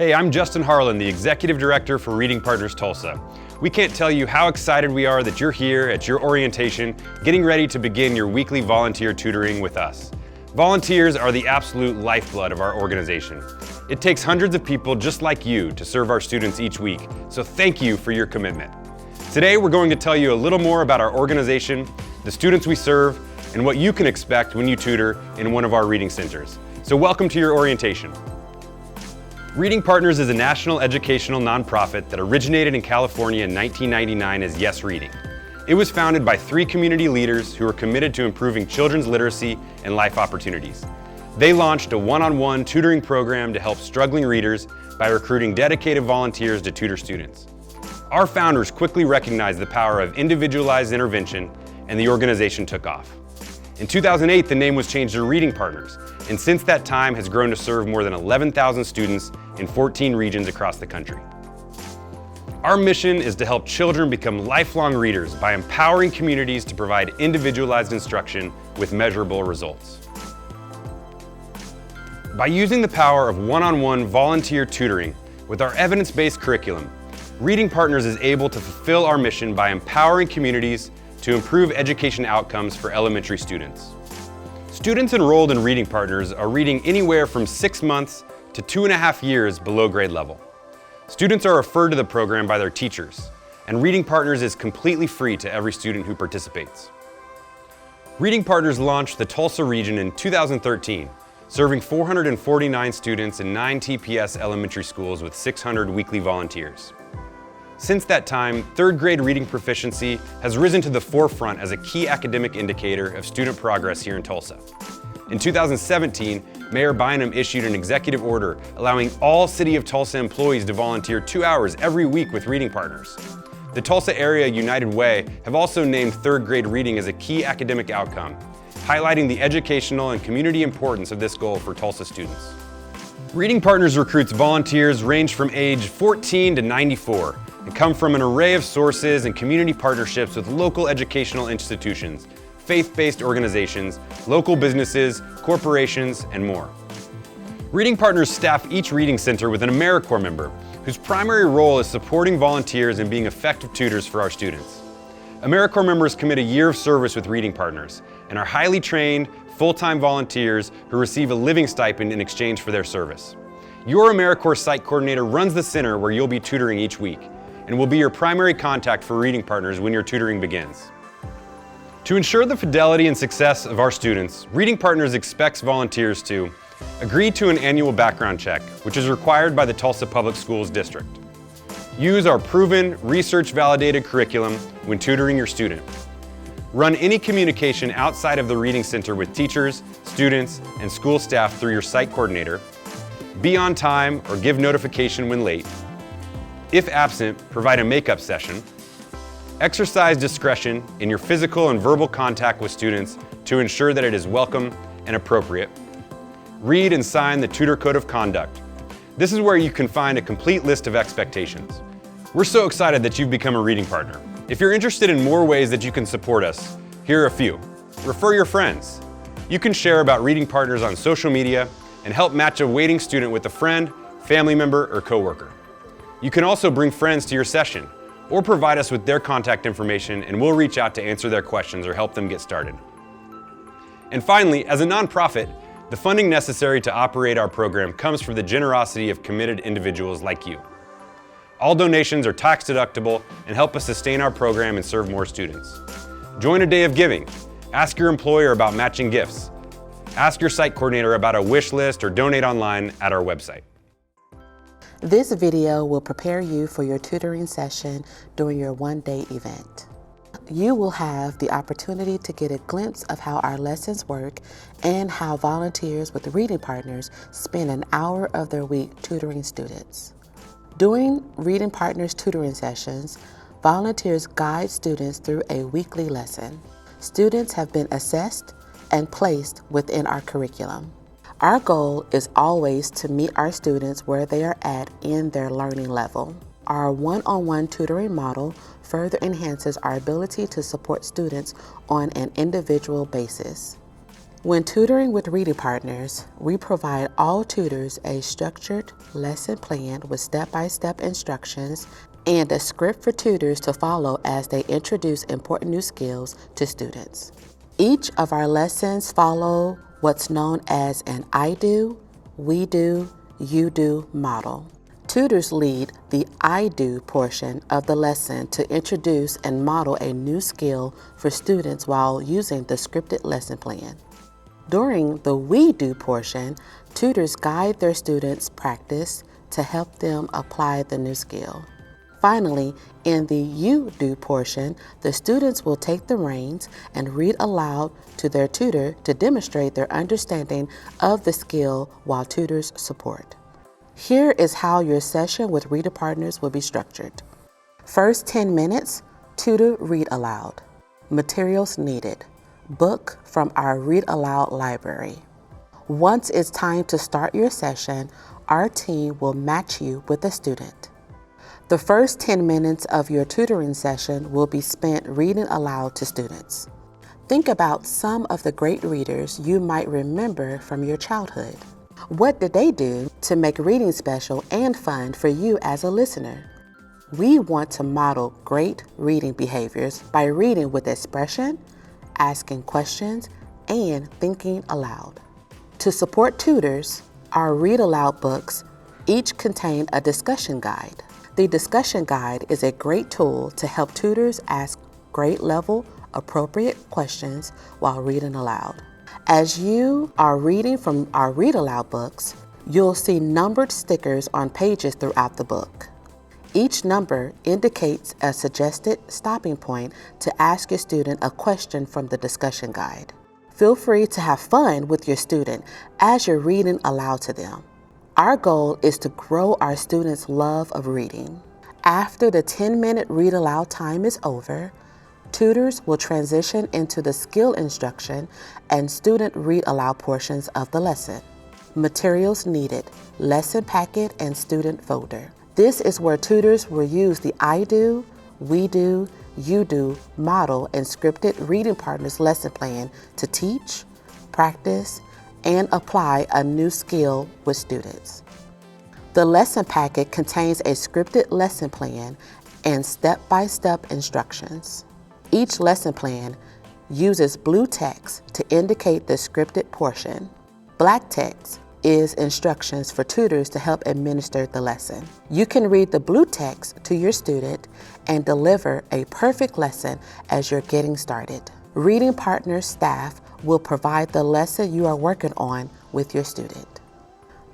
Hey, I'm Justin Harlan, the Executive Director for Reading Partners Tulsa. We can't tell you how excited we are that you're here at your orientation, getting ready to begin your weekly volunteer tutoring with us. Volunteers are the absolute lifeblood of our organization. It takes hundreds of people just like you to serve our students each week, so thank you for your commitment. Today, we're going to tell you a little more about our organization, the students we serve, and what you can expect when you tutor in one of our reading centers. So welcome to your orientation. Reading Partners is a national educational nonprofit that originated in California in 1999 as Yes Reading. It was founded by 3 community leaders who are committed to improving children's literacy and life opportunities. They launched a one-on-one tutoring program to help struggling readers by recruiting dedicated volunteers to tutor students. Our founders quickly recognized the power of individualized intervention, and the organization took off. In 2008, the name was changed to Reading Partners, and since that time has grown to serve more than 11,000 students in 14 regions across the country. Our mission is to help children become lifelong readers by empowering communities to provide individualized instruction with measurable results. By using the power of one-on-one volunteer tutoring with our evidence-based curriculum, Reading Partners is able to fulfill our mission by empowering communities to improve education outcomes for elementary students. Students enrolled in Reading Partners are reading anywhere from 6 months to 2.5 years below grade level. Students are referred to the program by their teachers, and Reading Partners is completely free to every student who participates. Reading Partners launched the Tulsa region in 2013, serving 449 students in 9 TPS elementary schools with 600 weekly volunteers. Since that time, 3rd grade reading proficiency has risen to the forefront as a key academic indicator of student progress here in Tulsa. In 2017, Mayor Bynum issued an executive order allowing all City of Tulsa employees to volunteer 2 hours every week with Reading Partners. The Tulsa Area United Way have also named 3rd grade reading as a key academic outcome, highlighting the educational and community importance of this goal for Tulsa students. Reading Partners recruits volunteers range from age 14 to 94 and come from an array of sources and community partnerships with local educational institutions, faith-based organizations, local businesses, corporations, and more. Reading Partners staff each reading center with an AmeriCorps member, whose primary role is supporting volunteers and being effective tutors for our students. AmeriCorps members commit a year of service with Reading Partners and are highly trained, full-time volunteers who receive a living stipend in exchange for their service. Your AmeriCorps site coordinator runs the center where you'll be tutoring each week and will be your primary contact for Reading Partners when your tutoring begins. To ensure the fidelity and success of our students, Reading Partners expects volunteers to agree to an annual background check, which is required by the Tulsa Public Schools District. Use our proven, research-validated curriculum when tutoring your student. Run any communication outside of the Reading Center with teachers, students, and school staff through your site coordinator. Be on time or give notification when late. If absent, provide a makeup session. Exercise discretion in your physical and verbal contact with students to ensure that it is welcome and appropriate. Read and sign the Tutor Code of Conduct. This is where you can find a complete list of expectations. We're so excited that you've become a Reading Partner. If you're interested in more ways that you can support us, here are a few. Refer your friends. You can share about Reading Partners on social media and help match a waiting student with a friend, family member, or coworker. You can also bring friends to your session or provide us with their contact information and we'll reach out to answer their questions or help them get started. And finally, as a nonprofit, the funding necessary to operate our program comes from the generosity of committed individuals like you. All donations are tax deductible and help us sustain our program and serve more students. Join a day of giving. Ask your employer about matching gifts. Ask your site coordinator about a wish list or donate online at our website. This video will prepare you for your tutoring session during your one-day event. You will have the opportunity to get a glimpse of how our lessons work and how volunteers with Reading Partners spend an hour of their week tutoring students. During Reading Partners tutoring sessions, volunteers guide students through a weekly lesson. Students have been assessed and placed within our curriculum. Our goal is always to meet our students where they are at in their learning level. Our one-on-one tutoring model further enhances our ability to support students on an individual basis. When tutoring with reading partners, we provide all tutors a structured lesson plan with step-by-step instructions and a script for tutors to follow as they introduce important new skills to students. Each of our lessons follow what's known as an I do, we do, you do model. Tutors lead the I do portion of the lesson to introduce and model a new skill for students while using the scripted lesson plan. During the we do portion, tutors guide their students' practice to help them apply the new skill. Finally, in the you do portion, the students will take the reins and read aloud to their tutor to demonstrate their understanding of the skill while tutors support. Here is how your session with reader partners will be structured. First 10 minutes, tutor read aloud. Materials needed. Book from our read aloud library. Once it's time to start your session, our team will match you with a student. The first 10 minutes of your tutoring session will be spent reading aloud to students. Think about some of the great readers you might remember from your childhood. What did they do to make reading special and fun for you as a listener? We want to model great reading behaviors by reading with expression, asking questions, and thinking aloud. To support tutors, our read aloud books each contain a discussion guide. The discussion guide is a great tool to help tutors ask grade level appropriate questions while reading aloud. As you are reading from our read aloud books, you'll see numbered stickers on pages throughout the book. Each number indicates a suggested stopping point to ask your student a question from the discussion guide. Feel free to have fun with your student as you're reading aloud to them. Our goal is to grow our students' love of reading. After the 10-minute read aloud time is over, tutors will transition into the skill instruction and student read aloud portions of the lesson. Materials needed, lesson packet and student folder. This is where tutors will use the I do, we do, you do model and scripted reading partners lesson plan to teach, practice, and apply a new skill with students. The lesson packet contains a scripted lesson plan and step-by-step instructions. Each lesson plan uses blue text to indicate the scripted portion. Black text is instructions for tutors to help administer the lesson. You can read the blue text to your student and deliver a perfect lesson as you're getting started. Reading partner staff will provide the lesson you are working on with your student.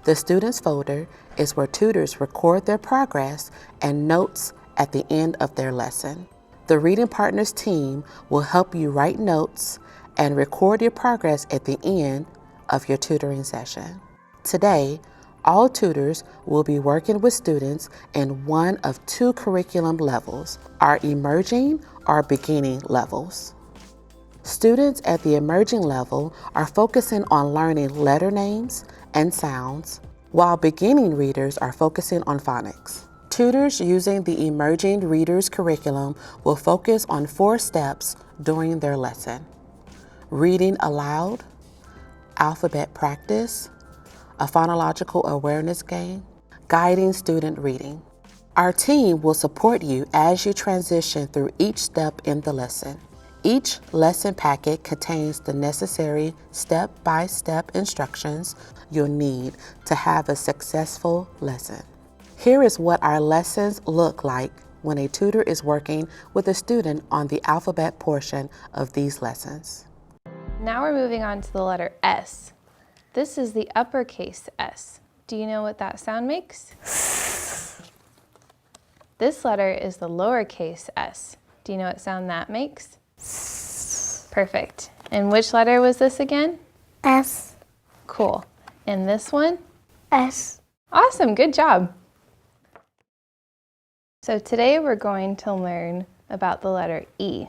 The students folder is where tutors record their progress and notes at the end of their lesson. The Reading Partners team will help you write notes and record your progress at the end of your tutoring session. Today, all tutors will be working with students in one of two curriculum levels, our emerging or beginning levels. Students at the emerging level are focusing on learning letter names and sounds, while beginning readers are focusing on phonics. Tutors using the Emerging Readers curriculum will focus on 4 steps during their lesson: reading aloud, alphabet practice, a phonological awareness game, guiding student reading. Our team will support you as you transition through each step in the lesson. Each lesson packet contains the necessary step-by-step instructions you'll need to have a successful lesson. Here is what our lessons look like when a tutor is working with a student on the alphabet portion of these lessons. Now we're moving on to the letter S. This is the uppercase S. Do you know what that sound makes? This letter is the lowercase s. Do you know what sound that makes? Perfect. And which letter was this again? S. Cool. And this one? S. Awesome, good job. So today we're going to learn about the letter E.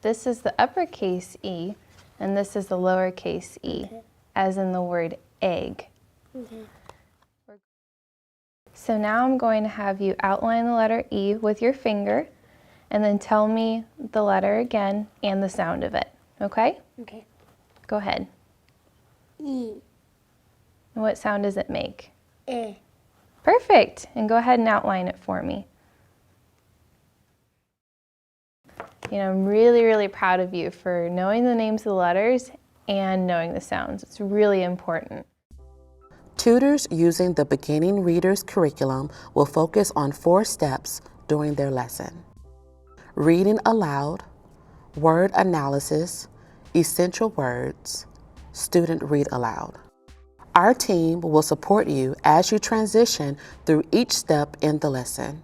This is the uppercase E, and this is the lowercase e, as in the word egg. Okay. So now I'm going to have you outline the letter E with your finger, and then tell me the letter again and the sound of it, okay? Okay. Go ahead. E. And what sound does it make? E. Perfect. And go ahead and outline it for me. I'm really, really proud of you for knowing the names of the letters and knowing the sounds. It's really important. Tutors using the Beginning Readers curriculum will focus on 4 steps during their lesson: reading aloud, word analysis, essential words, student read aloud. Our team will support you as you transition through each step in the lesson,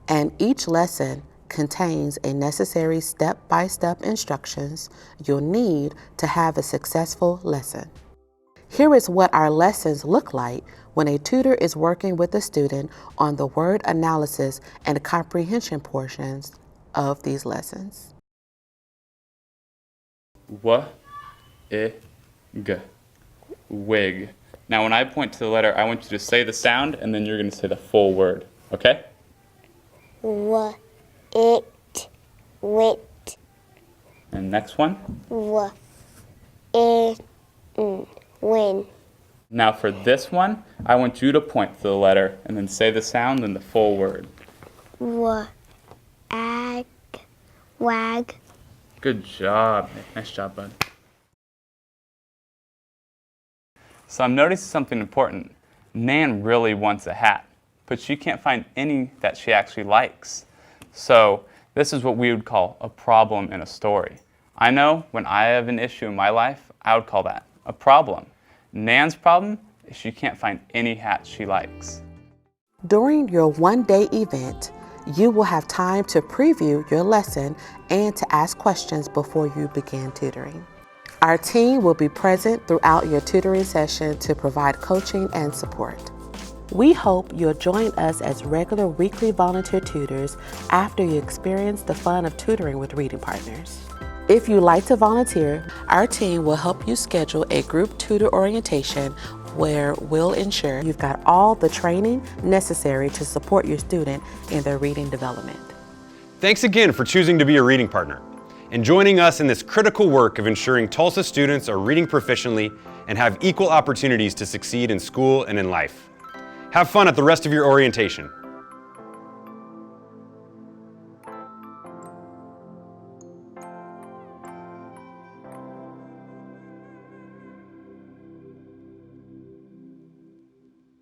and each lesson contains a necessary step-by-step instructions you'll need to have a successful lesson. Here is what our lessons look like when a tutor is working with a student on the word analysis and comprehension portions of these lessons. W-I-G. Wig. Now when I point to the letter, I want you to say the sound and then you're going to say the full word, okay? It. Wit. And next one. Win. Now for this one, I want you to point to the letter and then say the sound and the full word. Wag. Good job. Nice job, bud. So I'm noticing something important. Nan really wants a hat, but she can't find any that she actually likes. So this is what we would call a problem in a story. I know when I have an issue in my life, I would call that a problem. Nan's problem is she can't find any hats she likes. During your one-day event, you will have time to preview your lesson and to ask questions before you begin tutoring. Our team will be present throughout your tutoring session to provide coaching and support. We hope you'll join us as regular weekly volunteer tutors after you experience the fun of tutoring with reading partners. If you'd like to volunteer, our team will help you schedule a group tutor orientation where we'll ensure you've got all the training necessary to support your student in their reading development. Thanks again for choosing to be a reading partner and joining us in this critical work of ensuring Tulsa students are reading proficiently and have equal opportunities to succeed in school and in life. Have fun at the rest of your orientation.